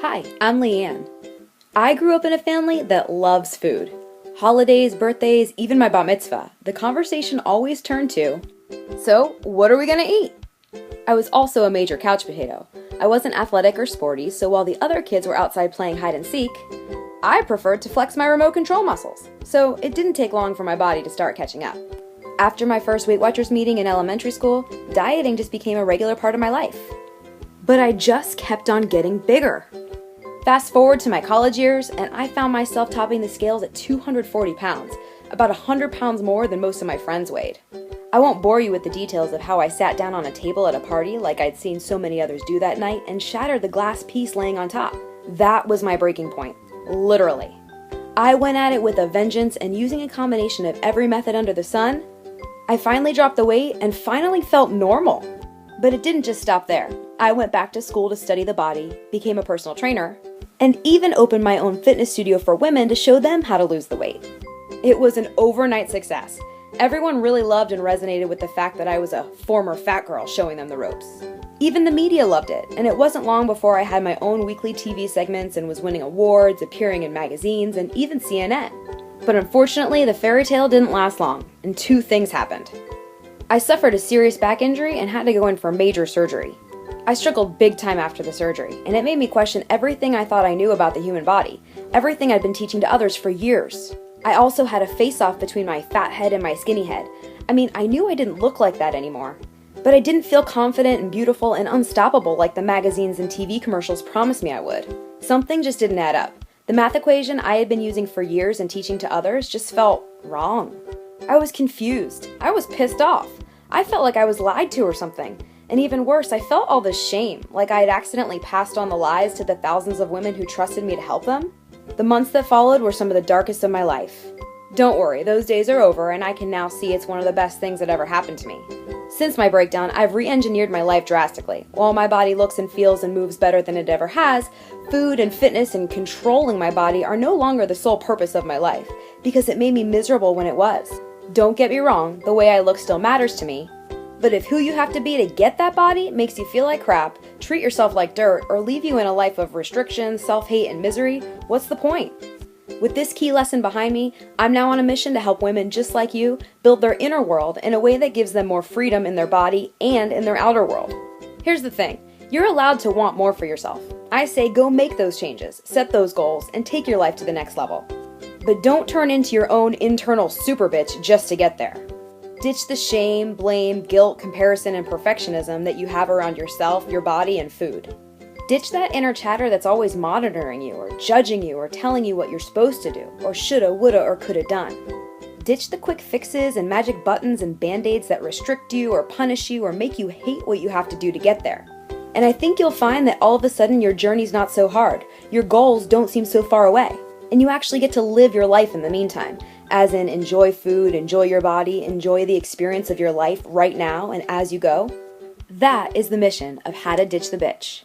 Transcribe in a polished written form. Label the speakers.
Speaker 1: Hi, I'm Leanne. I grew up in a family that loves food. Holidays, birthdays, even my bat mitzvah, the conversation always turned to, so what are we gonna eat? I was also a major couch potato. I wasn't athletic or sporty, so while the other kids were outside playing hide and seek, I preferred to flex my remote control muscles, so it didn't take long for my body to start catching up. After my first Weight Watchers meeting in elementary school, dieting just became a regular part of my life. But I just kept on getting bigger. Fast forward to my college years, and I found myself topping the scales at 240 pounds, about 100 pounds more than most of my friends weighed. I won't bore you with the details of how I sat down on a table at a party like I'd seen so many others do that night and shattered the glass piece laying on top. That was my breaking point, literally. I went at it with a vengeance, and using a combination of every method under the sun, I finally dropped the weight and finally felt normal. But it didn't just stop there. I went back to school to study the body, became a personal trainer, and even opened my own fitness studio for women to show them how to lose the weight. It was an overnight success. Everyone really loved and resonated with the fact that I was a former fat girl showing them the ropes. Even the media loved it, and it wasn't long before I had my own weekly TV segments and was winning awards, appearing in magazines, and even CNN. But unfortunately, the fairy tale didn't last long, and two things happened. I suffered a serious back injury and had to go in for major surgery. I struggled big time after the surgery, and it made me question everything I thought I knew about the human body, everything I'd been teaching to others for years. I also had a face-off between my fat head and my skinny head. I mean, I knew I didn't look like that anymore, but I didn't feel confident and beautiful and unstoppable like the magazines and TV commercials promised me I would. Something just didn't add up. The math equation I had been using for years and teaching to others just felt wrong. I was confused. I was pissed off. I felt like I was lied to or something. And even worse, I felt all this shame, like I had accidentally passed on the lies to the thousands of women who trusted me to help them. The months that followed were some of the darkest of my life. Don't worry, those days are over, and I can now see it's one of the best things that ever happened to me. Since my breakdown, I've re-engineered my life drastically. While my body looks and feels and moves better than it ever has, food and fitness and controlling my body are no longer the sole purpose of my life, because it made me miserable when it was. Don't get me wrong, the way I look still matters to me, but if who you have to be to get that body makes you feel like crap, treat yourself like dirt, or leave you in a life of restrictions, self-hate, and misery, what's the point? With this key lesson behind me, I'm now on a mission to help women just like you build their inner world in a way that gives them more freedom in their body and in their outer world. Here's the thing, you're allowed to want more for yourself. I say go make those changes, set those goals, and take your life to the next level. But don't turn into your own internal super bitch just to get there. Ditch the shame, blame, guilt, comparison, and perfectionism that you have around yourself, your body, and food. Ditch that inner chatter that's always monitoring you, or judging you, or telling you what you're supposed to do, or shoulda, woulda, or coulda done. Ditch the quick fixes and magic buttons and band-aids that restrict you, or punish you, or make you hate what you have to do to get there. And I think you'll find that all of a sudden your journey's not so hard, your goals don't seem so far away, and you actually get to live your life in the meantime. As in, enjoy food, enjoy your body, enjoy the experience of your life right now and as you go. That is the mission of How to Ditch the Bitch.